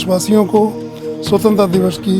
देशवासियों को स्वतंत्रता दिवस की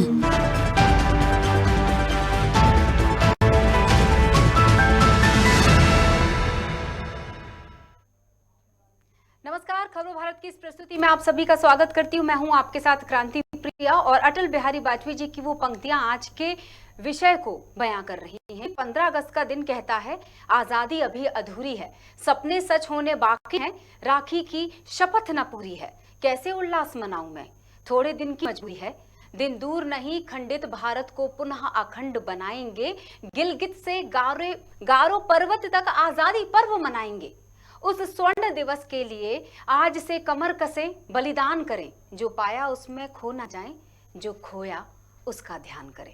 नमस्कार। खबरों भारत की इस प्रस्तुति में आप सभी का स्वागत करती हूं। मैं हूं आपके साथ क्रांति प्रिया और अटल बिहारी वाजपेयी जी की वो पंक्तियां आज के विषय को बयां कर रही हैं। 15 अगस्त का दिन कहता है, आजादी अभी अधूरी है, सपने सच होने बाकी हैं, राखी की शपथ न पूरी है, कैसे उल्लास मनाऊं मैं, थोड़े दिन की मजबूरी है, दिन दूर नहीं, खंडित भारत को पुनः अखंड बनाएंगे, गिलगित से गारो पर्वत तक आजादी पर्व मनाएंगे। उस स्वर्ण दिवस के लिए आज से कमर कसें, बलिदान करें, जो पाया उसमें खो ना जाए, जो खोया उसका ध्यान करें।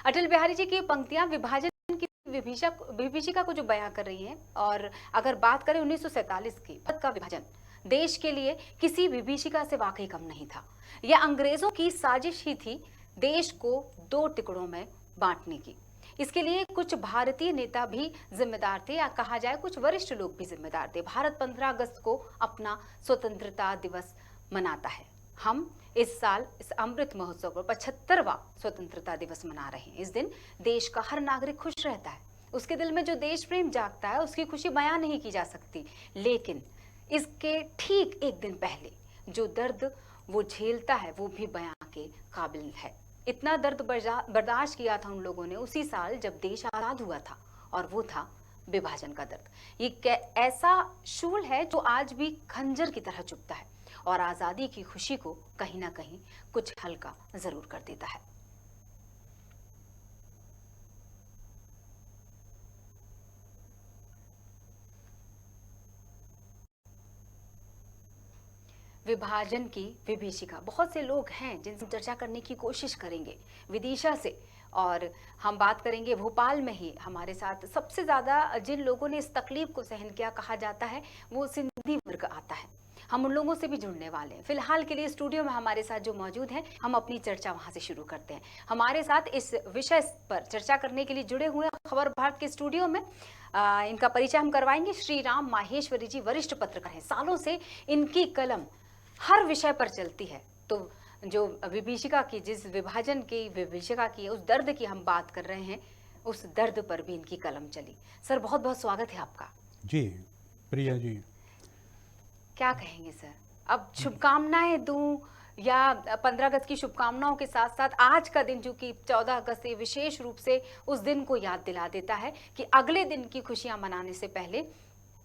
अटल बिहारी जी की पंक्तियां विभाजन की विभीषिका को जो बयां कर रही हैं। और अगर बात करें 1947 की, भारत का विभाजन देश के लिए किसी विभीषिका से वाकई कम नहीं था। यह अंग्रेजों की साजिश ही थी, देश को दो टुकड़ों में बांटने की। इसके लिए कुछ भारतीय नेता भी जिम्मेदार थे, या कहा जाए कुछ वरिष्ठ लोग भी जिम्मेदार थे। भारत 15 अगस्त को अपना स्वतंत्रता दिवस मनाता है। हम इस साल इस अमृत महोत्सव पर 75वां स्वतंत्रता दिवस मना रहे हैं। इस दिन देश का हर नागरिक खुश रहता है, उसके दिल में जो देश प्रेम जागता है उसकी खुशी बयां नहीं की जा सकती। लेकिन इसके ठीक एक दिन पहले जो दर्द वो झेलता है वो भी बयां के काबिल है। इतना दर्द बर्दाश्त किया था उन लोगों ने उसी साल जब देश आजाद हुआ था, और वो था विभाजन का दर्द। ये ऐसा शूल है जो आज भी खंजर की तरह चुभता है और आजादी की खुशी को कहीं ना कहीं कुछ हल्का जरूर कर देता है। विभाजन की विभीषिका, बहुत से लोग हैं जिनसे चर्चा करने की कोशिश करेंगे विदिशा से, और हम बात करेंगे भोपाल में ही। हमारे साथ सबसे ज्यादा जिन लोगों ने इस तकलीफ को सहन किया कहा जाता है वो सिंधी वर्ग आता है। हम उन लोगों से भी जुड़ने वाले हैं। फिलहाल के लिए स्टूडियो में हमारे साथ जो मौजूद हैं, हम अपनी चर्चा वहां से शुरू करते हैं। हमारे साथ इस विषय पर चर्चा करने के लिए जुड़े हुए खबर भारत के स्टूडियो में इनका परिचय हम करवाएंगे। श्री राम माहेश्वरी जी वरिष्ठ पत्रकार हैं, सालों से इनकी कलम हर विषय पर चलती है। तो जो विभीषिका की, जिस विभाजन की विभीषिका की, उस दर्द की हम बात कर रहे हैं, उस दर्द पर भी इनकी कलम चली। सर बहुत बहुत स्वागत है आपका। जी प्रिया जी, क्या कहेंगे सर? अब शुभकामनाएं दूं या 15 अगस्त की शुभकामनाओं के साथ साथ आज का दिन जो कि 14 अगस्त है, विशेष रूप से उस दिन को याद दिला देता है कि अगले दिन की खुशियां मनाने से पहले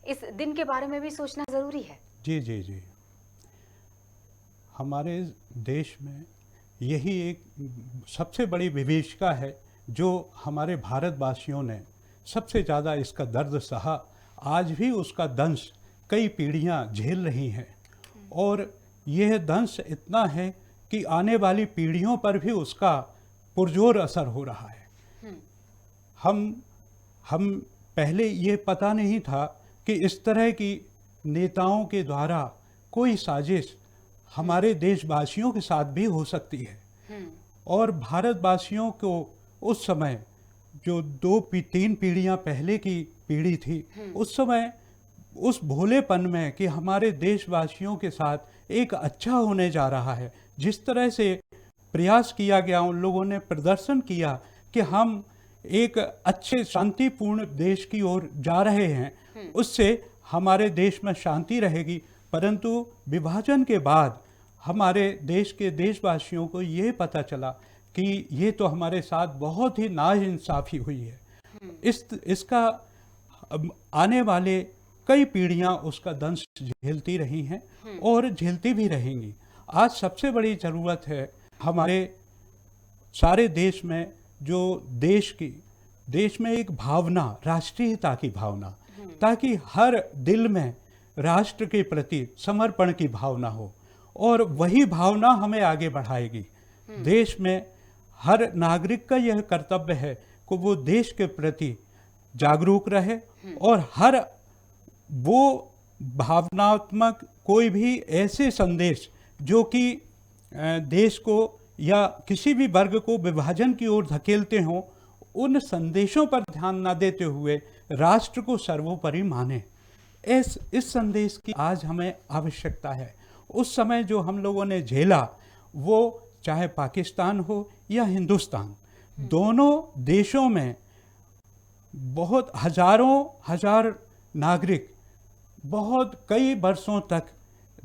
इस दिन के बारे में भी सोचना जरूरी है। जी जी जी, हमारे देश में यही एक सबसे बड़ी विभीषिका है जो हमारे भारतवासियों ने सबसे ज़्यादा इसका दर्द सहा। आज भी उसका दंश कई पीढ़ियां झेल रही हैं, और यह दंश इतना है कि आने वाली पीढ़ियों पर भी उसका पुरजोर असर हो रहा है। हम पहले ये पता नहीं था कि इस तरह की नेताओं के द्वारा कोई साजिश हमारे देशवासियों के साथ भी हो सकती है। और भारतवासियों को उस समय जो 2-3 पीढ़ियां पहले की पीढ़ी थी, उस समय उस भोलेपन में कि हमारे देशवासियों के साथ एक अच्छा होने जा रहा है, जिस तरह से प्रयास किया गया, उन लोगों ने प्रदर्शन किया कि हम एक अच्छे शांतिपूर्ण देश की ओर जा रहे हैं, उससे हमारे देश में शांति रहेगी। परंतु विभाजन के बाद हमारे देश के देशवासियों को ये पता चला कि ये तो हमारे साथ बहुत ही नाइंसाफ़ी हुई है। इसका आने वाले कई पीढ़ियां उसका दंश झेलती रही हैं और झेलती भी रहेंगी। आज सबसे बड़ी ज़रूरत है हमारे सारे देश में, जो देश में एक भावना, राष्ट्रीयता की भावना, ताकि हर दिल में राष्ट्र के प्रति समर्पण की भावना हो, और वही भावना हमें आगे बढ़ाएगी। देश में हर नागरिक का यह कर्तव्य है कि वो देश के प्रति जागरूक रहे, और हर वो भावनात्मक कोई भी ऐसे संदेश जो कि देश को या किसी भी वर्ग को विभाजन की ओर धकेलते हों, उन संदेशों पर ध्यान न देते हुए राष्ट्र को सर्वोपरि माने। इस संदेश की आज हमें आवश्यकता है। उस समय जो हम लोगों ने झेला वो चाहे पाकिस्तान हो या हिंदुस्तान, दोनों देशों में बहुत हजार नागरिक बहुत कई वर्षों तक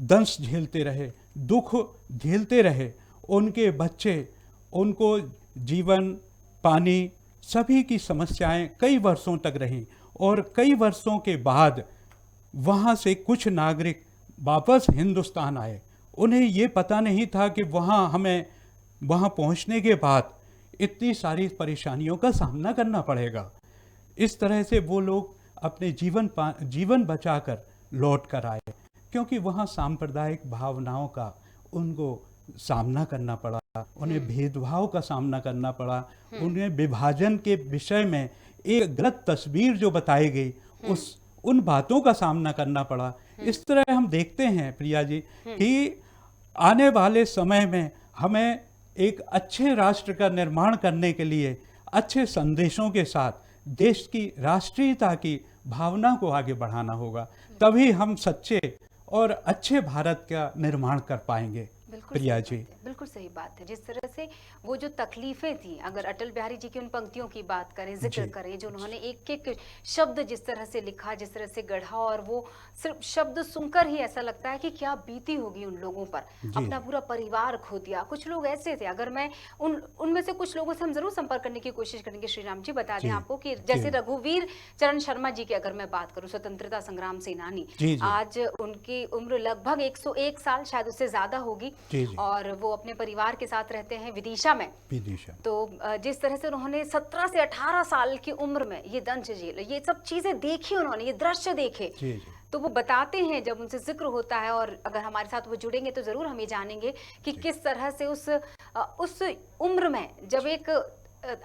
दंश झेलते रहे, दुख झेलते रहे। उनके बच्चे, उनको जीवन, पानी, सभी की समस्याएं कई वर्षों तक रहीं और कई वर्षों के बाद वहाँ से कुछ नागरिक वापस हिंदुस्तान आए। उन्हें ये पता नहीं था कि वहाँ पहुँचने के बाद इतनी सारी परेशानियों का सामना करना पड़ेगा। इस तरह से वो लोग अपने जीवन बचाकर लौट कर आए, क्योंकि वहाँ सांप्रदायिक भावनाओं का उनको सामना करना पड़ा, उन्हें भेदभाव का सामना करना पड़ा, उन्हें विभाजन के विषय में एक गलत तस्वीर जो बताई गई उन बातों का सामना करना पड़ा। इस तरह हम देखते हैं प्रिया जी कि आने वाले समय में हमें एक अच्छे राष्ट्र का निर्माण करने के लिए अच्छे संदेशों के साथ देश की राष्ट्रीयता की भावना को आगे बढ़ाना होगा, तभी हम सच्चे और अच्छे भारत का निर्माण कर पाएंगे। प्रिया जी, बिल्कुल सही बात है। जिस तरह से वो जो तकलीफें थी, अगर अटल बिहारी जी की उन पंक्तियों की बात करें, जिक्र करें, जो उन्होंने एक एक शब्द जिस तरह से लिखा, जिस तरह से गढ़ा, और वो सिर्फ शब्द सुनकर ही ऐसा लगता है कि क्या बीती होगी उन लोगों पर। अपना पूरा परिवार खो दिया। कुछ लोग ऐसे थे, अगर मैं उनमें से कुछ लोगों से हम जरूर संपर्क करने की कोशिश करेंगे। श्री राम जी, बता दें आपको कि जैसे रघुवीर चरण शर्मा जी की अगर मैं बात करूं, स्वतंत्रता संग्राम सेनानी, आज उनकी उम्र लगभग 101 साल, शायद उससे ज्यादा होगी, और वो अपने परिवार के साथ रहते हैं विदिशा में। तो जिस तरह से उन्होंने 17 से 18 साल की उम्र में ये दंश झेल, ये सब चीजें देखी उन्होंने, ये दृश्य देखे, तो वो बताते हैं, जब उनसे जिक्र होता है और अगर हमारे साथ वो जुड़ेंगे तो जरूर हम ये जानेंगे कि किस तरह से उस उम्र में, जब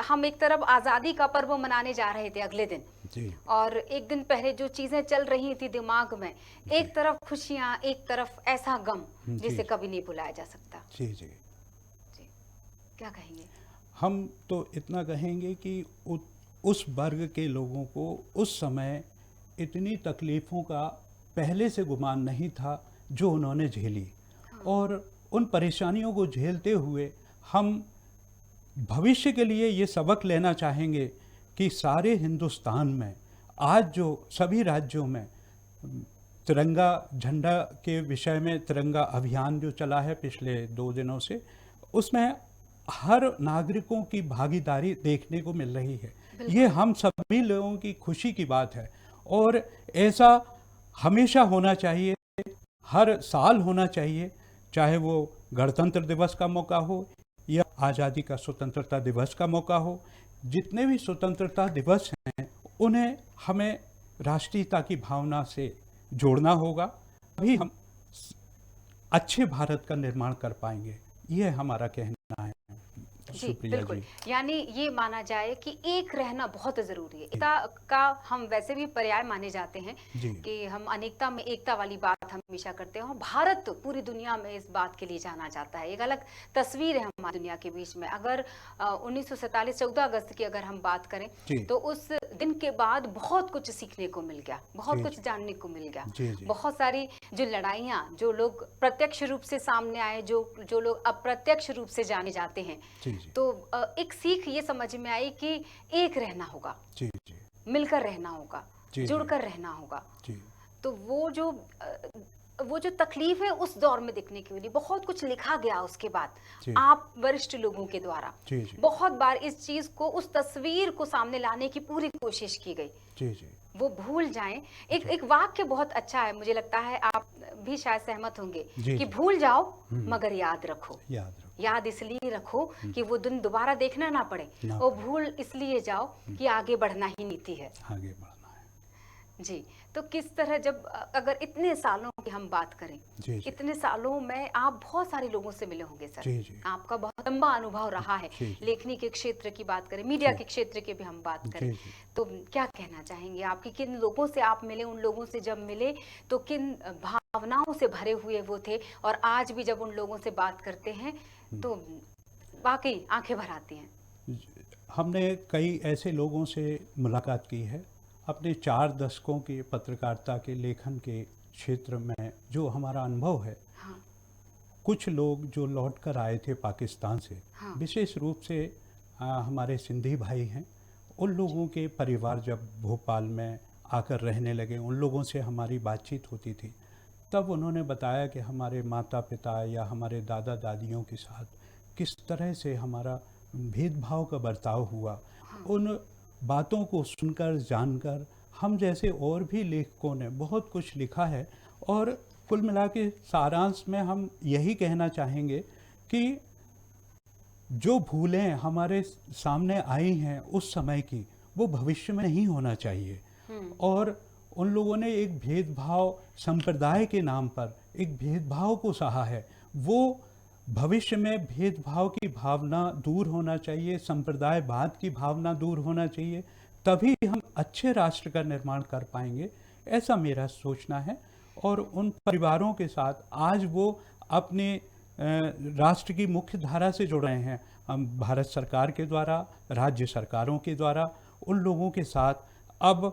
हम एक तरफ आज़ादी का पर्व मनाने जा रहे थे अगले दिन, और एक दिन पहले जो चीजें चल रही थी दिमाग में, एक तरफ खुशियां, एक तरफ ऐसा गम जिसे कभी नहीं भुलाया जा सकता। जी, क्या कहेंगे? हम तो इतना कहेंगे कि उस वर्ग के लोगों को उस समय इतनी तकलीफों का पहले से गुमान नहीं था जो उन्होंने झेली। और उन परेशानियों को झेलते हुए हम भविष्य के लिए ये सबक लेना चाहेंगे कि सारे हिंदुस्तान में आज जो सभी राज्यों में तिरंगा झंडा के विषय में तिरंगा अभियान जो चला है पिछले 2 दिनों से, उसमें हर नागरिकों की भागीदारी देखने को मिल रही है। ये हम सभी लोगों की खुशी की बात है और ऐसा हमेशा होना चाहिए, हर साल होना चाहिए, चाहे वो गणतंत्र दिवस का मौका हो या आज़ादी का स्वतंत्रता दिवस का मौका हो। जितने भी स्वतंत्रता दिवस हैं उन्हें हमें राष्ट्रीयता की भावना से जोड़ना होगा, तभी हम अच्छे भारत का निर्माण कर पाएंगे। ये हमारा कहना है। जी बिल्कुल, यानी ये माना जाए कि एक रहना बहुत जरूरी है। एकता का हम वैसे भी पर्याय माने जाते हैं कि हम अनेकता में एकता वाली बात हमेशा करते हैं। भारत तो पूरी दुनिया में इस बात के लिए जाना जाता है। एक अलग तस्वीर है हमारी दुनिया के बीच में। अगर 1947 14 अगस्त की अगर हम बात करें तो उस दिन के बाद बहुत कुछ सीखने को मिल गया, बहुत कुछ जानने को मिल गया। बहुत सारी जो लड़ाइयाँ, जो लोग प्रत्यक्ष रूप से सामने आए, जो लोग अप्रत्यक्ष रूप से जाने जाते हैं, तो एक सीख ये समझ में आई कि एक रहना होगा, मिलकर रहना होगा, जुड़कर रहना होगा। तो वो जो तकलीफ है उस दौर में दिखने के लिए बहुत कुछ लिखा गया। उसके बाद आप वरिष्ठ लोगों के द्वारा बहुत बार इस चीज को, उस तस्वीर को सामने लाने की पूरी कोशिश की गई। वो भूल जाएं। एक वाक्य बहुत अच्छा है, मुझे लगता है आप भी शायद सहमत होंगे कि भूल जाओ मगर याद रखो। याद इसलिए रखो कि वो दिन दोबारा देखना ना पड़े, और भूल इसलिए जाओ कि आगे बढ़ना ही नीति है। आगे बढ़ना है जी। तो किस तरह, जब अगर इतने सालों की हम बात करें, इतने सालों में आप बहुत सारे लोगों से मिले होंगे सर, आपका बहुत लंबा अनुभव रहा है। लेखनी के क्षेत्र की बात करें, मीडिया के क्षेत्र की भी हम बात करें, तो क्या कहना चाहेंगे आप कि किन लोगों से आप मिले? उन लोगों से जब मिले तो किन भावनाओं से भरे हुए वो थे, और आज भी जब उन लोगों से बात करते हैं तो वाकई आंखें भर आती हैं। हमने कई ऐसे लोगों से मुलाकात की है अपने 4 दशकों के पत्रकारिता के लेखन के क्षेत्र में। जो हमारा अनुभव है, कुछ लोग जो लौट कर आए थे पाकिस्तान से, हाँ। विशेष रूप से हमारे सिंधी भाई हैं, उन लोगों के परिवार जब भोपाल में आकर रहने लगे, उन लोगों से हमारी बातचीत होती थी, तब उन्होंने बताया कि हमारे माता पिता या हमारे दादा दादियों के साथ किस तरह से हमारा भेदभाव का बर्ताव हुआ। हाँ। उन बातों को सुनकर जानकर हम जैसे और भी लेखकों ने बहुत कुछ लिखा है, और कुल मिला के सारांश में हम यही कहना चाहेंगे कि जो भूलें हमारे सामने आई हैं उस समय की, वो भविष्य में नहीं होना चाहिए। और उन लोगों ने एक भेदभाव संप्रदाय के नाम पर एक भेदभाव को सहा है, वो भविष्य में भेदभाव की भावना दूर होना चाहिए, संप्रदायवाद की भावना दूर होना चाहिए, तभी हम अच्छे राष्ट्र का निर्माण कर पाएंगे, ऐसा मेरा सोचना है। और उन परिवारों के साथ आज वो अपने राष्ट्र की मुख्य धारा से जुड़ रहे हैं। हम भारत सरकार के द्वारा, राज्य सरकारों के द्वारा उन लोगों के साथ अब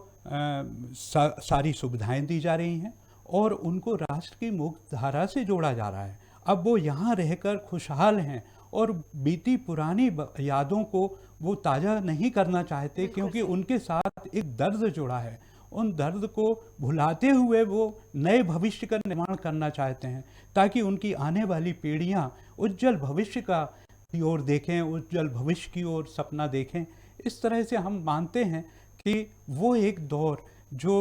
सारी सुविधाएं दी जा रही हैं और उनको राष्ट्र की मुख्य धारा से जोड़ा जा रहा है। अब वो यहाँ रहकर खुशहाल हैं और बीती पुरानी यादों को वो ताज़ा नहीं करना चाहते, क्योंकि उनके साथ एक दर्द जुड़ा है। उन दर्द को भुलाते हुए वो नए भविष्य का निर्माण करना चाहते हैं, ताकि उनकी आने वाली पीढ़ियाँ उज्जवल भविष्य की ओर देखें, उज्जवल भविष्य की ओर सपना देखें। इस तरह से हम मानते हैं कि वो एक दौर जो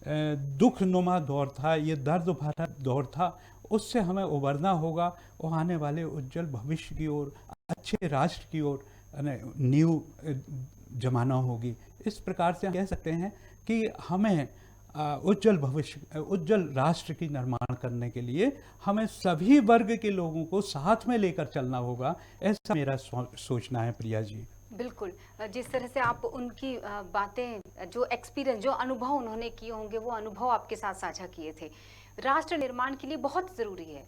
दुखनुमा दौर था, ये दर्द भरा दौर था, उससे हमें उबरना होगा और आने वाले उज्जवल भविष्य की ओर, अच्छे राष्ट्र की ओर नींव जमाना होगी। इस प्रकार से हम कह सकते हैं कि हमें उज्जवल भविष्य, उज्जवल राष्ट्र की निर्माण करने के लिए हमें सभी वर्ग के लोगों को साथ में लेकर चलना होगा, ऐसा मेरा सोचना है प्रिया जी। बिल्कुल, जिस तरह से आप उनकी बातें, जो एक्सपीरियंस, जो अनुभव उन्होंने किए होंगे, वो अनुभव आपके साथ साझा किए थे। राष्ट्र निर्माण के लिए बहुत ज़रूरी है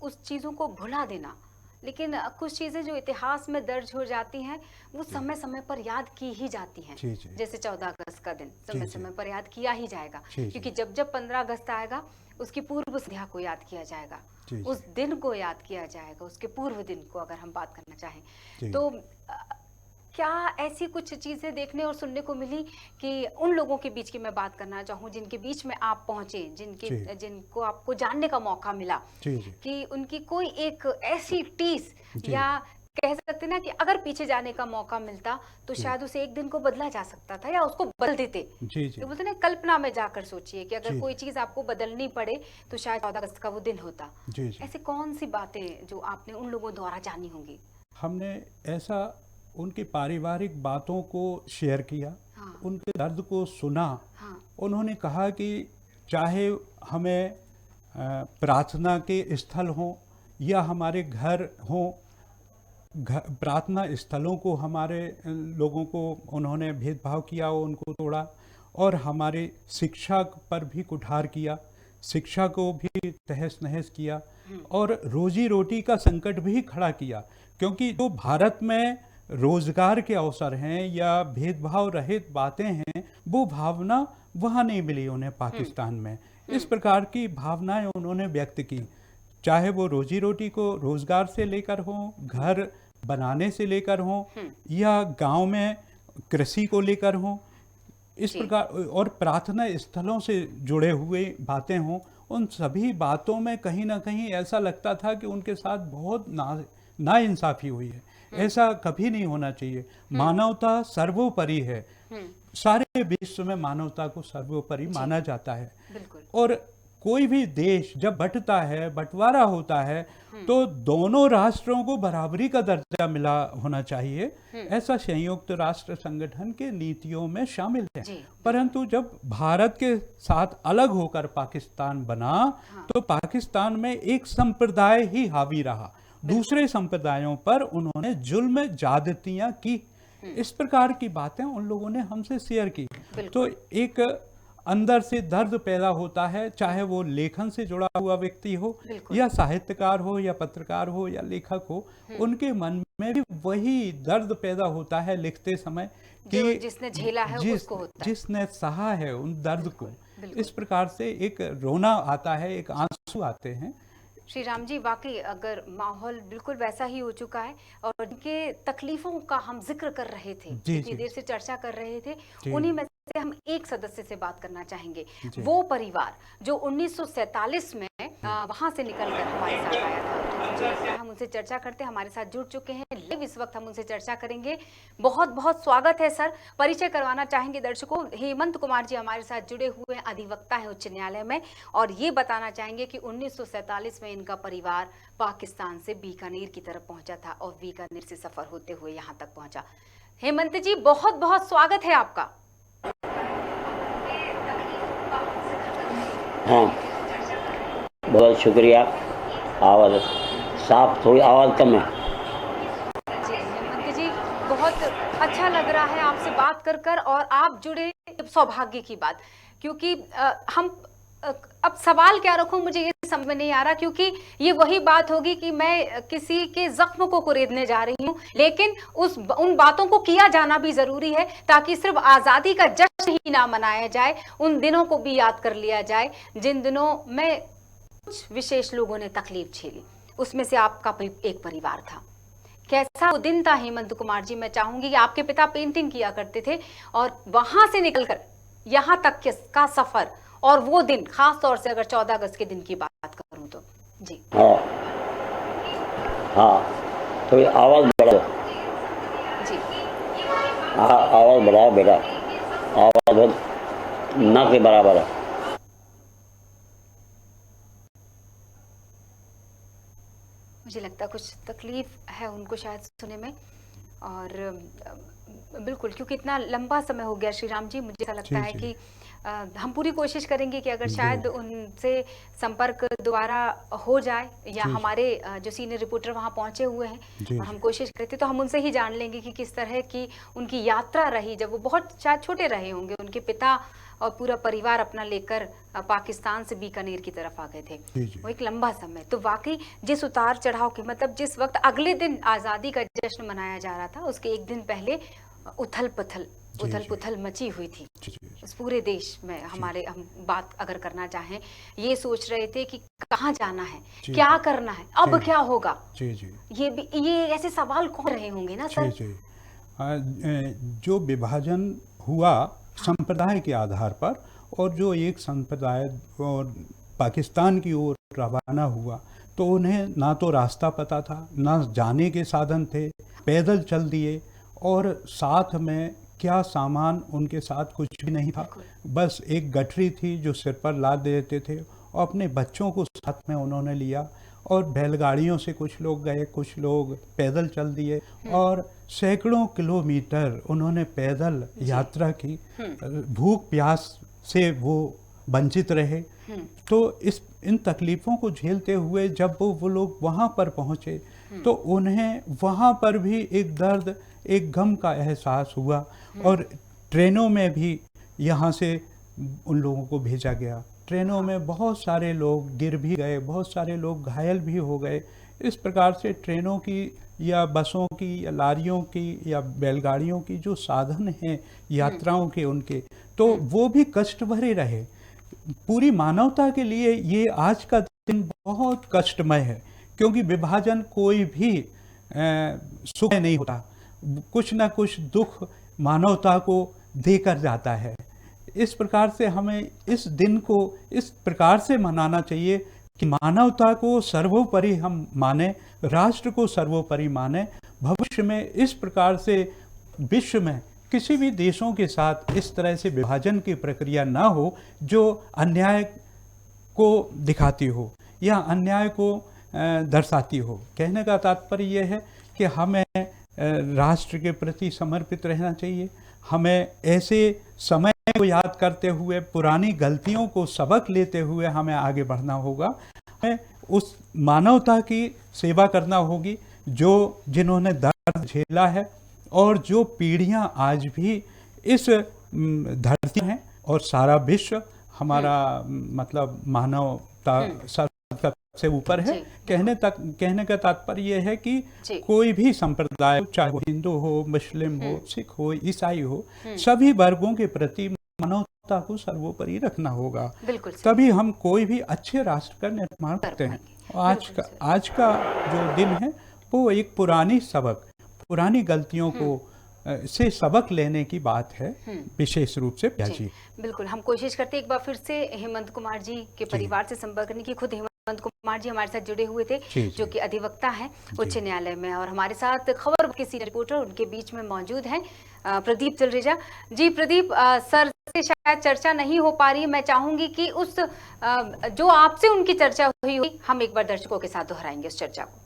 उस चीज़ों को भुला देना, लेकिन कुछ चीज़ें जो इतिहास में दर्ज हो जाती हैं वो समय समय पर याद की ही जाती हैं। जैसे 14 अगस्त का दिन समय समय पर याद किया ही जाएगा, क्योंकि जब जब 15 अगस्त आएगा उसकी पूर्व संध्या को याद किया जाएगा, उस दिन को याद किया जाएगा, उसके पूर्व दिन को अगर हम बात करना चाहें तो क्या ऐसी कुछ चीज़ें देखने और सुनने को मिली कि उन लोगों के बीच की मैं बात करना चाहूँ जिनके बीच में आप पहुँचे, जिनको आपको जानने का मौका मिला, कि उनकी कोई एक ऐसी टीस, या कह सकते ना कि अगर पीछे जाने का मौका मिलता तो शायद उसे एक दिन को बदला जा सकता था या उसको बदल देते। तो बोलते ना, कल्पना में जाकर सोचिए कि अगर कोई चीज़ आपको बदलनी पड़े तो शायद 14 अगस्त का वो दिन होता। ऐसे कौन सी बातें जो आपने उन लोगों द्वारा जानी होंगी? हमने ऐसा उनकी पारिवारिक बातों को शेयर किया, उनके दर्द को सुना। उन्होंने कहा कि चाहे हमें प्रार्थना के स्थल हों या हमारे घर हों, प्रार्थना स्थलों को हमारे लोगों को उन्होंने भेदभाव किया, उनको तोड़ा, और हमारे शिक्षा पर भी कुठार किया, शिक्षा को भी तहस नहस किया, और रोजी रोटी का संकट भी खड़ा किया। क्योंकि जो भारत में रोजगार के अवसर हैं या भेदभाव रहित बातें हैं, वो भावना वहाँ नहीं मिली उन्हें पाकिस्तान में। इस प्रकार की भावनाएं उन्होंने व्यक्त की, चाहे वो रोजी रोटी को रोजगार से लेकर हो, घर बनाने से लेकर हो, या गांव में कृषि को लेकर हो, इस प्रकार, और प्रार्थना स्थलों से जुड़े हुए बातें हों। उन सभी बातों में कहीं ना कहीं ऐसा लगता था कि उनके साथ बहुत नाइंसाफी हुई है। ऐसा कभी नहीं होना चाहिए। मानवता सर्वोपरि है, सारे विश्व में मानवता को सर्वोपरि माना जाता है। और कोई भी देश जब बंटता है, बंटवारा होता है, तो दोनों राष्ट्रों को बराबरी का दर्जा मिला होना चाहिए, ऐसा संयुक्त राष्ट्र संगठन के नीतियों में शामिल है। परंतु जब भारत के साथ अलग होकर पाकिस्तान बना, तो पाकिस्तान में एक संप्रदाय ही हावी रहा, दूसरे संप्रदायों पर उन्होंने जुल्म ज्यादतियां की। इस प्रकार की बातें उन लोगों ने हमसे शेयर की। तो एक अंदर से दर्द पैदा होता है, चाहे वो लेखन से जुड़ा हुआ व्यक्ति हो या साहित्यकार हो या पत्रकार हो या लेखक हो, उनके मन में भी वही दर्द पैदा होता है लिखते समय कि जिसने झेला है उसको होता है, जिसने सहा है उन दर्द को। इस प्रकार से एक रोना आता है, एक आंसू आते हैं। श्री राम जी, वाकई अगर माहौल बिल्कुल वैसा ही हो चुका है और उनके तकलीफों का हम जिक्र कर रहे थे, इतनी देर से चर्चा कर रहे थे, उन्हीं में से हम एक सदस्य से बात करना चाहेंगे। वो परिवार जो 1947 में वहां से निकलकर हमारे साथ आया था, तो मुझे लगता है हम उनसे चर्चा करते हैं। हमारे साथ जुड़ चुके हैं लाइव, इस वक्त हम उनसे चर्चा करेंगे। बहुत बहुत स्वागत है सर। परिचय करवाना चाहेंगे दर्शकों, हेमंत कुमार जी हमारे साथ जुड़े हुए हैं, अधिवक्ता है उच्च न्यायालय में, और ये बताना चाहेंगे कि 1947 में इनका परिवार पाकिस्तान से बीकानेर की तरफ पहुंचा था और बीकानेर से सफर होते हुए यहाँ तक पहुंचा। हेमंत जी, बहुत बहुत स्वागत है आपका। हाँ, बहुत शुक्रिया। आवाज़ साफ, थोड़ी आवाज़ कम है। जी हेमंत जी, बहुत अच्छा लग रहा है आपसे बात कर और आप जुड़े, सौभाग्य की बात, क्योंकि हम अब सवाल क्या रखूं मुझे ये समझ में नहीं आ रहा, क्योंकि ये वही बात होगी कि मैं किसी के जख्म को कुरेदने जा रही हूं, लेकिन उन बातों को किया जाना भी जरूरी है ताकि सिर्फ आजादी का जश्न ही ना मनाया जाए, उन दिनों को भी याद कर लिया जाए जिन दिनों में कुछ विशेष लोगों ने तकलीफ झेली। उसमें से आपका एक परिवार था। कैसा वो दिन था हेमंत कुमार जी? मैं चाहूंगी कि आपके पिता पेंटिंग किया करते थे और वहां से निकलकर यहां तक का सफर और वो दिन, खास तौर से अगर 14 अगस्त के दिन की बात करूं तो। जी हाँ हाँ, थोड़ी आवाज़ बढ़ाओ। जी हाँ, आवाज़ बढ़ाओ बेटा, आवाज़ बहुत ना के बराबर है। मुझे लगता है कुछ तकलीफ है उनको शायद सुनने में, और बिल्कुल, क्योंकि इतना लंबा समय हो गया श्री राम जी, मुझे ऐसा लगता है कि हम पूरी कोशिश करेंगे कि अगर शायद उनसे संपर्क दोबारा हो जाए, या हमारे जो सीनियर रिपोर्टर वहां पहुंचे हुए हैं और हम कोशिश करते तो हम उनसे ही जान लेंगे कि किस तरह की उनकी यात्रा रही जब वो बहुत शायद छोटे रहे होंगे, उनके पिता और पूरा परिवार अपना लेकर पाकिस्तान से बीकानेर की तरफ आ गए थे। वो एक लंबा समय, तो वाकई जिस उतार चढ़ाव के, मतलब जिस वक्त अगले दिन आज़ादी का जश्न मनाया जा रहा था, उसके एक दिन पहले उथल पुथल मची हुई थी उस पूरे देश में। हमारे, हम बात अगर करना चाहें, ये सोच रहे थे कि कहाँ जाना है, क्या करना है, अब क्या होगा। ये ऐसे सवाल कौन रहे होंगे ना सर? जो विभाजन हुआ संप्रदाय के आधार पर, और जो एक संप्रदाय और पाकिस्तान की ओर रवाना हुआ, तो उन्हें ना तो रास्ता पता था, ना जाने के साधन थे, पैदल चल दिए, और साथ में क्या सामान उनके साथ कुछ भी नहीं था, बस एक गठरी थी जो सिर पर लाद देते थे, और अपने बच्चों को साथ में उन्होंने लिया, और बैलगाड़ियों से कुछ लोग गए, कुछ लोग पैदल चल दिए, और सैकड़ों किलोमीटर उन्होंने पैदल यात्रा की। भूख प्यास से वो वंचित रहे। तो इन तकलीफ़ों को झेलते हुए जब वो लोग वहाँ पर पहुँचे, तो उन्हें वहाँ पर भी एक दर्द, एक गम का एहसास हुआ, और ट्रेनों में भी यहाँ से उन लोगों को भेजा गया। ट्रेनों में बहुत सारे लोग गिर भी गए, बहुत सारे लोग घायल भी हो गए। इस प्रकार से ट्रेनों की या बसों की या लारियों की या बैलगाड़ियों की जो साधन हैं यात्राओं के, उनके तो वो भी कष्ट भरे रहे। पूरी मानवता के लिए ये आज का दिन बहुत कष्टमय है, क्योंकि विभाजन कोई भी सुख नहीं होता, कुछ ना कुछ दुख मानवता को देकर जाता है। इस प्रकार से हमें इस दिन को इस प्रकार से मनाना चाहिए कि मानवता को सर्वोपरि हम माने, राष्ट्र को सर्वोपरि माने। भविष्य में इस प्रकार से विश्व में किसी भी देशों के साथ इस तरह से विभाजन की प्रक्रिया ना हो जो अन्याय को दिखाती हो या अन्याय को दर्शाती हो। कहने का तात्पर्य यह है कि हमें राष्ट्र के प्रति समर्पित रहना चाहिए। हमें ऐसे समय को याद करते हुए, पुरानी गलतियों को सबक लेते हुए हमें आगे बढ़ना होगा। हमें उस मानवता की सेवा करना होगी जिन्होंने दर्द झेला है, और जो पीढ़ियां आज भी इस धरती हैं, और सारा विश्व हमारा मतलब मानवता से ऊपर है। कहने का तात्पर्य यह है कि कोई भी संप्रदाय, चाहे वो हिंदू हो, मुस्लिम हो, सिख हो, ईसाई हो, सभी वर्गों के प्रति मानवता मानवता को सर्वोपरि रखना होगा। बिल्कुल सही। तभी हम कोई भी अच्छे राष्ट्र का निर्माण करते हैं। आज का जो दिन है वो एक पुरानी सबक, पुरानी गलतियों को से सबक लेने की बात है, विशेष रूप से। जी बिल्कुल, हम कोशिश करते हैं एक बार फिर से हेमंत कुमार जी के परिवार से संपर्क करने की। खुद हेमंत कुमार जी हमारे साथ जुड़े हुए थे, जो कि अधिवक्ता हैं उच्च न्यायालय में, और हमारे साथ खबर के सीनियर रिपोर्टर उनके बीच में मौजूद हैं प्रदीप तलरेजा जी। प्रदीप, सर से शायद चर्चा नहीं हो पा रही है, मैं चाहूंगी कि उस जो आपसे उनकी चर्चा हुई हम एक बार दर्शकों के साथ दोहराएंगे उस चर्चा को।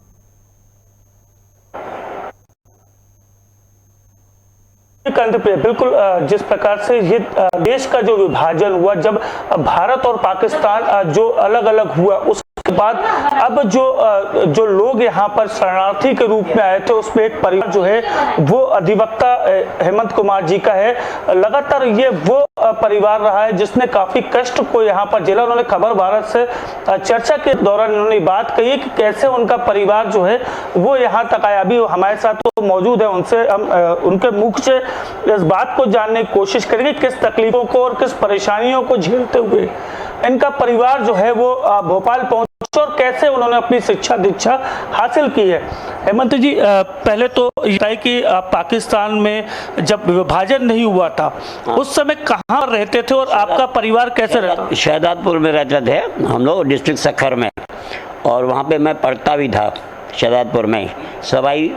बिल्कुल, जिस प्रकार से ये देश का जो विभाजन हुआ, जब भारत और पाकिस्तान जो अलग अलग हुआ, उसके बाद अब जो लोग यहाँ पर शरणार्थी के रूप में आए थे, उसमें एक परिवार जो है वो अधिवक्ता हेमंत कुमार जी का है। लगातार ये वो परिवार रहा है जिसने काफी कष्ट को यहाँ पर झेला। उन्होंने खबर भारत से चर्चा के दौरान उन्होंने बात कही कि कैसे उनका परिवार जो है वो यहाँ तक आया। अभी हमारे साथ तो मौजूद है, उनसे हम उनके मुख से इस बात को जानने की कोशिश करेंगे किस तकलीफों को और किस परेशानियों को झेलते हुए इनका परिवार जो है वो भोपाल पहुंचा और कैसे उन्होंने अपनी शिक्षा दीक्षा हासिल की है। हेमंत जी, पहले तो ये बताइए कि आप पाकिस्तान में जब विभाजन नहीं हुआ था उस समय कहाँ रहते थे और आपका परिवार कैसे रहता? शहजादपुर में रहते थे हम लोग, डिस्ट्रिक्ट सक्खर में, और वहाँ पे मैं पढ़ता भी था शहजादपुर में। सवाई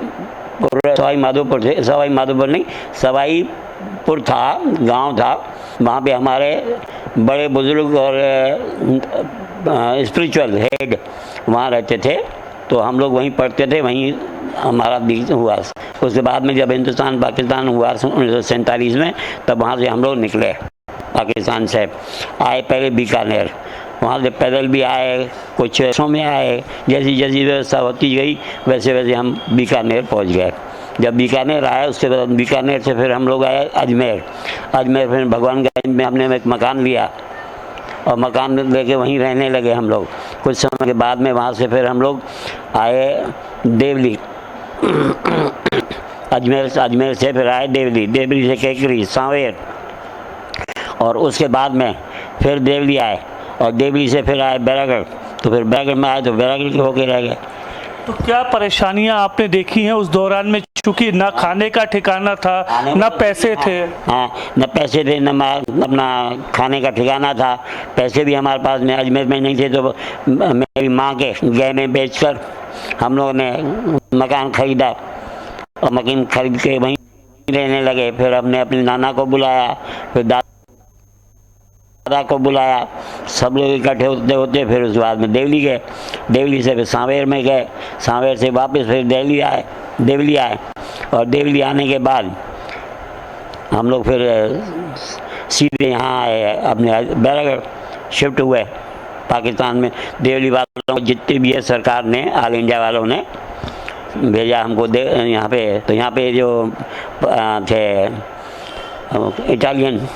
माधोपुर थे, सवाई माधोपुर नहीं, सवाईपुर था, गांव था। वहाँ पे हमारे बड़े बुजुर्ग और स्पिरिचुअल हेड वहाँ रहते थे, तो हम लोग वहीं पढ़ते थे, वहीं हमारा बीच हुआ। उसके बाद में जब हिंदुस्तान पाकिस्तान हुआ 1947 में, तब वहाँ से हम लोग निकले, पाकिस्तान से आए पहले बीकानेर, वहाँ से पैदल भी आए, कुछ शो में आए, जैसी जैसी व्यवस्था होती गई वैसे वैसे हम बीकानेर पहुँच गए। जब बीकानेर आए उसके बाद बीकानेर से फिर हम लोग आए अजमेर। अजमेर फिर भगवानगंज में हमने एक मकान लिया और मकान लेके वहीं रहने लगे हम लोग। कुछ समय के बाद में वहाँ से फिर हम लोग आए देवली। अजमेर से फिर आए देवली, देवली से केकरी, सांवेर, और उसके बाद में फिर देवली आए, और देवली से फिर आए बैरागढ़। तो फिर बैरागढ़ में आए तो बैरागढ़ के होके रह गए। तो क्या परेशानियां आपने देखी हैं उस दौरान में, चूंकि ना खाने का ठिकाना था, ना पैसे थे? हाँ, न पैसे थे, न अपना खाने का ठिकाना था। पैसे भी हमारे पास में अजमेर में नहीं थे, तो मेरी माँ के गहने बेचकर हम लोगों ने मकान खरीदा और मकान खरीद के वहीं रहने लगे। फिर हमने अपने नाना को बुलाया, फिर दादा को बुलाया, सब लोग इकट्ठे होते होते फिर उसके बाद में देवली गए। देवली से फिर सांवेर में गए, सांवेर से वापस फिर देवली आए, और देवली आने के बाद हम लोग फिर सीधे यहाँ आए, अपने बैरागढ़ शिफ्ट हुए पाकिस्तान में। देवली वालों जितने भी है सरकार ने, ऑल इंडिया वालों ने भेजा हमको यहाँ पे। तो यहाँ पे जो थे इटालियन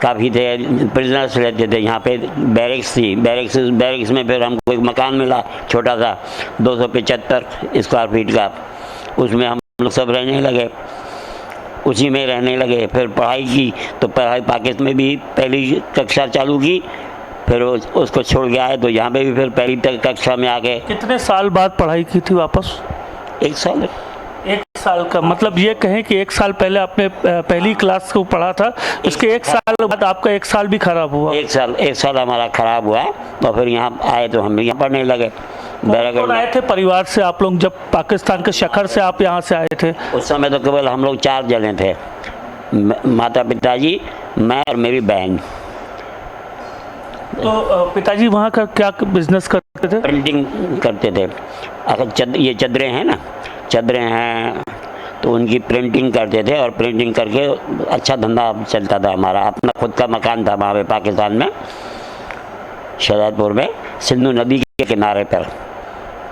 काफ़ी थे, प्रिजनर्स रहते थे यहाँ पे। बैरिक्स थी, बैरिक्स में फिर हमको एक मकान मिला छोटा सा 275 स्क्वायर फीट का, उसमें हम लोग सब रहने लगे, उसी में रहने लगे। फिर पढ़ाई की, तो पढ़ाई पाकिस्तान में भी पहली कक्षा चालू की, फिर उसको छोड़ के आए तो यहाँ पे भी फिर पहली कक्षा में आ गए। कितने साल बाद पढ़ाई की थी वापस? 1 साल। 1 साल का मतलब ये कहें कि 1 साल पहले आपने पहली क्लास को पढ़ा था, इसके 1 साल बाद आपका 1 साल भी खराब हुआ? 1 साल हमारा खराब हुआ, और फिर यहाँ आए तो हम यहाँ पढ़ने लगे। कौन आए थे परिवार से आप लोग जब पाकिस्तान के शक्कर से आप यहाँ से आए थे? उस समय तो केवल हम लोग 4 जने थे, माता पिताजी, मैं और मेरी बहन। तो पिताजी वहाँ का क्या बिजनेस करते थे? प्रिंटिंग करते थे। अगर ये चादरें हैं ना, चादरें हैं, तो उनकी प्रिंटिंग करते थे, और प्रिंटिंग करके अच्छा धंधा चलता था हमारा। अपना खुद का मकान था वहाँ पे पाकिस्तान में, शहजादपुर में, सिंधु नदी के किनारे पर,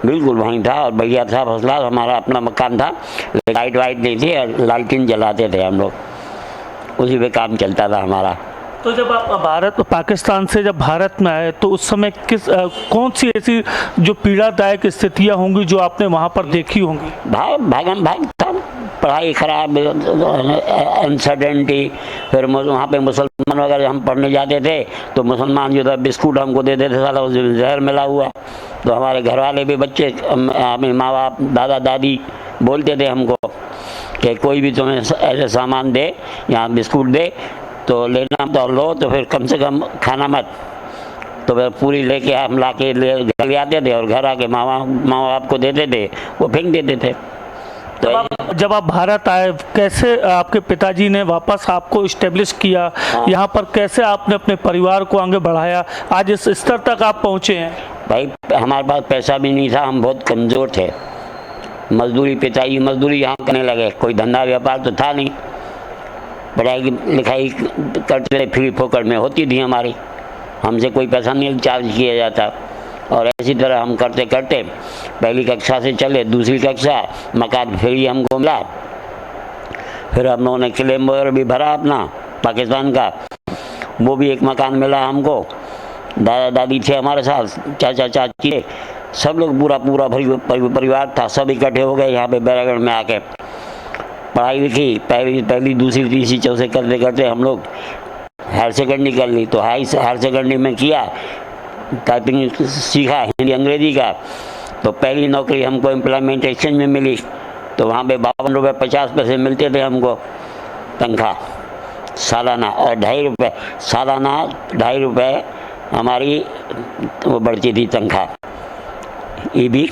बिल्कुल वहीं था, और बढ़िया था, फसला हमारा अपना मकान था। लाइट वाइट नहीं थी, लाइटिंग जलाते थे हम लोग, उसी पे काम चलता था हमारा। तो जब आप पाकिस्तान से जब भारत में आए तो उस समय कौन सी ऐसी जो पीड़ादायक स्थितियां होंगी जो आपने वहाँ पर देखी होंगी? भाग था, पढ़ाई खराब, अनसर्टेनिटी। फिर वहाँ पे मुसलमान वगैरह हम पढ़ने जाते थे तो मुसलमान जो था बिस्कुट हमको देते थे, साला उसमें जहर मिला हुआ। तो हमारे घर वाले भी, बच्चे, हमें माँ बाप, दादा दादी बोलते थे हमको कि कोई भी तुम्हें ऐसे सामान दे या बिस्कुट दे तो लेना तो लो, तो फिर कम से कम खाना मत। तो फिर पूरी लेके हम ला के घर ले आते थे और घर आके माँ बाप को देते थे, वो फेंक देते थे। तो जब आप भारत आए, कैसे आपके पिताजी ने वापस आपको इस्टेब्लिश किया, यहाँ पर कैसे आपने अपने परिवार को आगे बढ़ाया, आज इस स्तर तक आप पहुँचे हैं? भाई हमारे पास पैसा भी नहीं था, हम बहुत कमज़ोर थे। मजदूरी, पिताजी मजदूरी यहाँ करने लगे, कोई धंधा व्यापार तो था नहीं। पढ़ाई लिखाई करते थे, फ्री फोकट में होती थी हमारी, हमसे कोई पैसा नहीं चार्ज किया जाता। और इसी तरह हम करते करते पहली कक्षा से चले, दूसरी कक्षा मकान फ्री हमको मिला। फिर हम लोगों ने क्लेम वगैरह भी भरा अपना पाकिस्तान का, वो भी एक मकान मिला हमको। दादा दादी थे हमारे साथ, चाचा चाची, सब लोग पूरा परिवार था, सब इकट्ठे हो गए यहाँ पे बैरागढ़ में आके। पढ़ाई लिखी, पहली दूसरी तीसरी चौथी करते करते हम लोग हायर सेकेंडरी कर ली। तो हायर सेकेंडरी में किया, टाइपिंग सीखा, हिंदी अंग्रेजी का। तो पहली नौकरी हमको एम्प्लॉयमेंट एक्सचेंज में मिली, तो वहाँ पे 52 रुपये 50 पैसे मिलते थे हमको तनख्वाह सालाना, और 2.5 रुपये सालाना, 2.5 रुपये हमारी वो बढ़ती थी तनख्वाह, ये भी।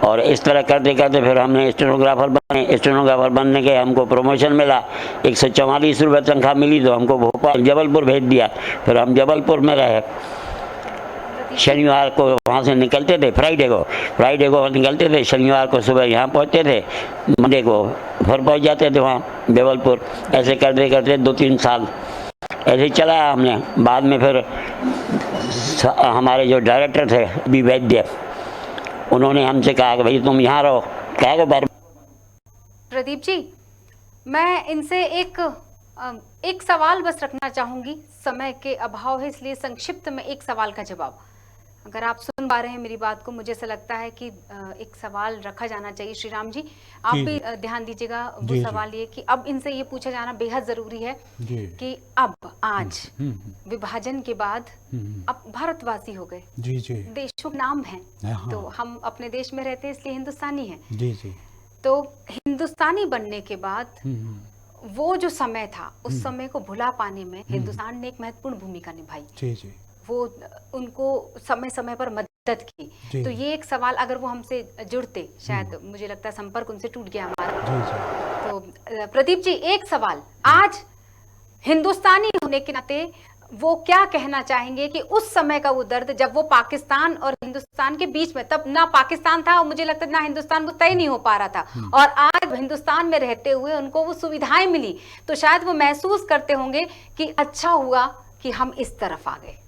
और इस तरह करते करते फिर हमने स्टेनोग्राफर बने। स्टेनोग्राफर बनने के हमको प्रमोशन मिला, 144 रुपये तनख्वाह मिली, तो हमको भोपाल जबलपुर भेज दिया। फिर हम जबलपुर में रहे। शनिवार को वहाँ से निकलते थे, फ्राइडे को निकलते थे, शनिवार को सुबह यहाँ पहुँचते थे, मंडे को फिर पहुँच जाते थे वहाँ जबलपुर। ऐसे करते करते 2-3 साल ऐसे ही चलाया हमने। बाद में फिर हमारे जो डायरेक्टर थे बी वैद्य, उन्होंने हमसे कहा कि भाई तुम यहाँ रहो, क्या को बार। प्रदीप जी, मैं इनसे एक सवाल बस रखना चाहूंगी, समय के अभाव है इसलिए संक्षिप्त में एक सवाल का जवाब। अगर आप सुन पा रहे हैं मेरी बात को, मुझे ऐसा लगता है कि एक सवाल रखा जाना चाहिए। श्री राम जी, आप भी ध्यान दीजिएगा। वो सवाल ये कि अब इनसे ये पूछा जाना बेहद जरूरी है कि अब आज विभाजन के बाद अब भारतवासी हो गए, देशों के नाम है, तो हम अपने देश में रहते हैं इसलिए हिंदुस्तानी है। तो हिंदुस्तानी बनने के बाद वो जो समय था, उस समय को भुला पाने में हिंदुस्तान ने एक महत्वपूर्ण भूमिका निभाई। वो उनको समय समय पर मदद की। तो ये एक सवाल, अगर वो हमसे जुड़ते, शायद मुझे लगता है संपर्क उनसे टूट गया हमारा। तो प्रदीप जी, एक सवाल, आज हिंदुस्तानी होने के नाते वो क्या कहना चाहेंगे कि उस समय का वो दर्द, जब वो पाकिस्तान और हिंदुस्तान के बीच में, तब ना पाकिस्तान था और मुझे लगता है ना हिंदुस्तान, वो तय नहीं हो पा रहा था, और आज हिंदुस्तान में रहते हुए उनको वो सुविधाएं मिली, तो शायद वो महसूस करते होंगे कि अच्छा हुआ कि हम इस तरफ आ गए।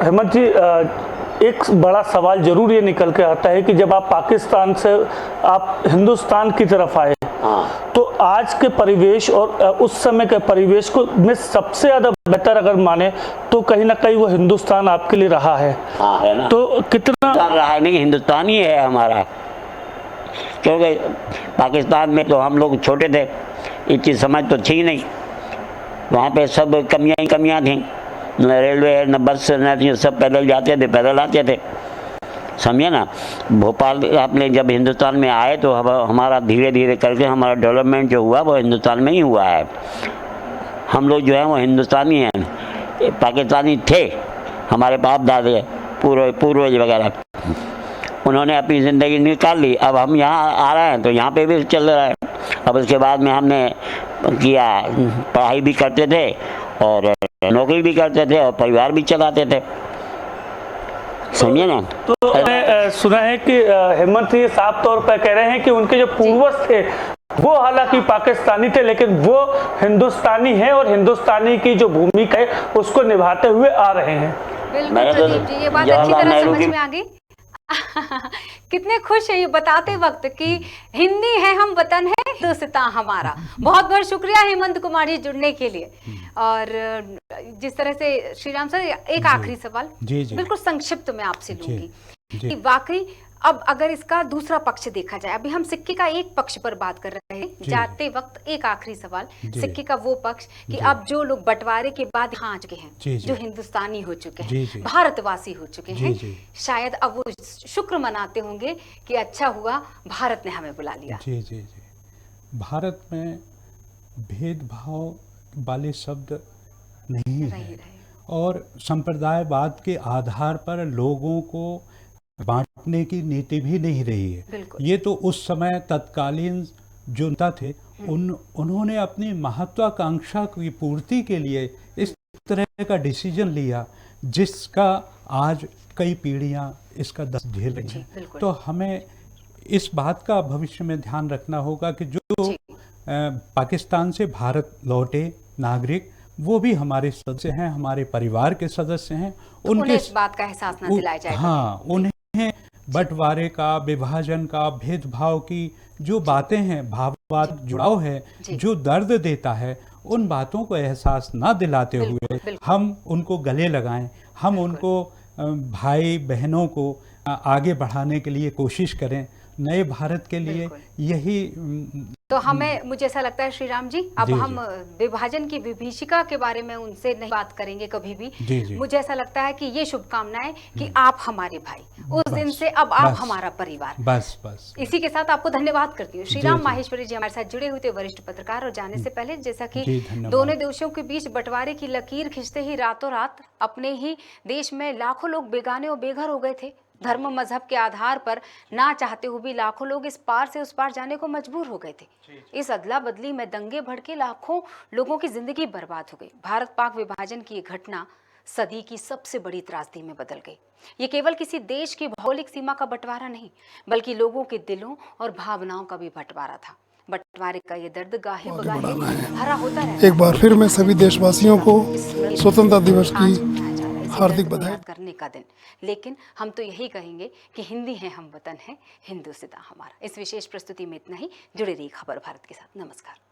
हेमंत जी, एक बड़ा सवाल जरूर ये निकल के आता है कि जब आप पाकिस्तान से आप हिंदुस्तान की तरफ आए, तो आज के परिवेश और उस समय के परिवेश को में सबसे ज्यादा बेहतर अगर माने तो कहीं ना कहीं वो हिंदुस्तान आपके लिए रहा है। है ना? तो कितना रहा है, नहीं हिंदुस्तान ही है हमारा, क्योंकि पाकिस्तान में तो हम लोग छोटे थे, इतनी समझ तो थी नहीं, वहाँ पे सब कमियाँ थी, न रेलवे न बस न, सब पैदल जाते थे, पैदल आते थे, समझे ना। भोपाल आपने जब हिंदुस्तान में आए तो हमारा धीरे धीरे करके हमारा डेवलपमेंट जो हुआ वो हिंदुस्तान में ही हुआ है। हम लोग जो है वो हिंदुस्तानी हैं, पाकिस्तानी थे हमारे बाप दादे पूर्वज वगैरह, उन्होंने अपनी ज़िंदगी निकाल ली। अब हम यहाँ आ रहे हैं तो यहाँ पे भी चल रहा है। अब उसके बाद में हमने किया, पढ़ाई भी करते थे और नौकरी भी करते थे और परिवार भी चलाते थे, समझे ना। तो मैंने सुना है कि हेमंत जी साफ तौर पर कह रहे हैं कि उनके जो पूर्वज थे वो हालांकि पाकिस्तानी थे, लेकिन वो हिंदुस्तानी हैं और हिंदुस्तानी की जो भूमिका है उसको निभाते हुए आ रहे हैं। बिल्कुल प्रदीप जी, ये बात अच्छी तरह समझ में आ गई। कितने खुश है ये बताते वक्त कि हिंदी है हम वतन है हिंदुस्तान हमारा। बहुत बहुत शुक्रिया हेमंत कुमार जी जुड़ने के लिए। और जिस तरह से श्रीराम सर, एक आखिरी सवाल जी जी बिल्कुल संक्षिप्त में आपसे लूंगी जी। कि वाकई अब अगर इसका दूसरा पक्ष देखा जाए, अभी हम सिक्के का एक पक्ष पर बात कर रहे हैं, जाते वक्त एक आखिरी सवाल, सिक्के का वो पक्ष कि अब जो लोग बंटवारे के बाद यहाँ आ चुके हैं, जो हिंदुस्तानी हो चुके हैं, भारतवासी हो चुके हैं, शायद अब वो शुक्र मनाते होंगे कि अच्छा हुआ भारत ने हमें बुला लिया। जी जी जी। भारत में भेदभाव वाले शब्द नहीं है और संप्रदायवाद के आधार पर लोगों को बांटने की नीति भी नहीं रही है। ये तो उस समय तत्कालीन जो नेता थे उन्होंने अपनी महत्वाकांक्षा की पूर्ति के लिए इस तरह का डिसीजन लिया जिसका आज कई पीढ़ियां इसका दर्द झेल रही हैं। तो हमें इस बात का भविष्य में ध्यान रखना होगा कि जो पाकिस्तान से भारत लौटे नागरिक वो भी हमारे सदस्य हैं, हमारे परिवार के सदस्य हैं। तो उनके इस बात का एहसास न दिलाया जाए। हाँ, उन्हें बंटवारे का, विभाजन का, भेदभाव की जो बातें हैं, भाववाद जुड़ाव है, जो दर्द देता है, उन बातों को एहसास ना दिलाते हुए हम उनको गले लगाएं, हम उनको भाई बहनों को आगे बढ़ाने के लिए कोशिश करें। नए भारत के लिए यही तो हमें, मुझे ऐसा लगता है श्रीराम जी, अब हम विभाजन की विभीषिका के बारे में उनसे नहीं बात करेंगे कभी भी। मुझे ऐसा लगता है कि ये शुभकामनाएं कि आप हमारे भाई, उस दिन से अब आप हमारा परिवार। बस इसी के साथ आपको धन्यवाद करती हूँ। श्रीराम माहेश्वरी जी हमारे साथ जुड़े हुए थे, वरिष्ठ पत्रकार। और जाने से पहले, जैसा कि दोनों देशों के बीच बंटवारे की लकीर खींचते ही रातों रात अपने ही देश में लाखों लोग बेगाने और बेघर हो गए थे। धर्म मजहब के आधार पर ना चाहते हुए भी लाखों लोग इस पार से उस पार जाने को मजबूर हो गए थे। इस अदला बदली में दंगे भड़के लाखों लोगों की जिंदगी बर्बाद हो गई। भारत पाक विभाजन की ये घटना सदी की सबसे बड़ी त्रासदी में बदल गई। ये केवल किसी देश की भौगोलिक सीमा का बंटवारा नहीं, बल्कि लोगों के दिलों और भावनाओं का भी बंटवारा था। बंटवारे का ये दर्द गाहे बगाहे हरा होता रहता। एक बार फिर मैं सभी देशवासियों को स्वतंत्रता दिवस की हार्दिक बधाई करने का दिन। लेकिन हम तो यही कहेंगे कि हिंदी है हम वतन है हिंदुस्तान हमारा। इस विशेष प्रस्तुति में इतना ही। जुड़े रहिए खबर भारत के साथ। नमस्कार।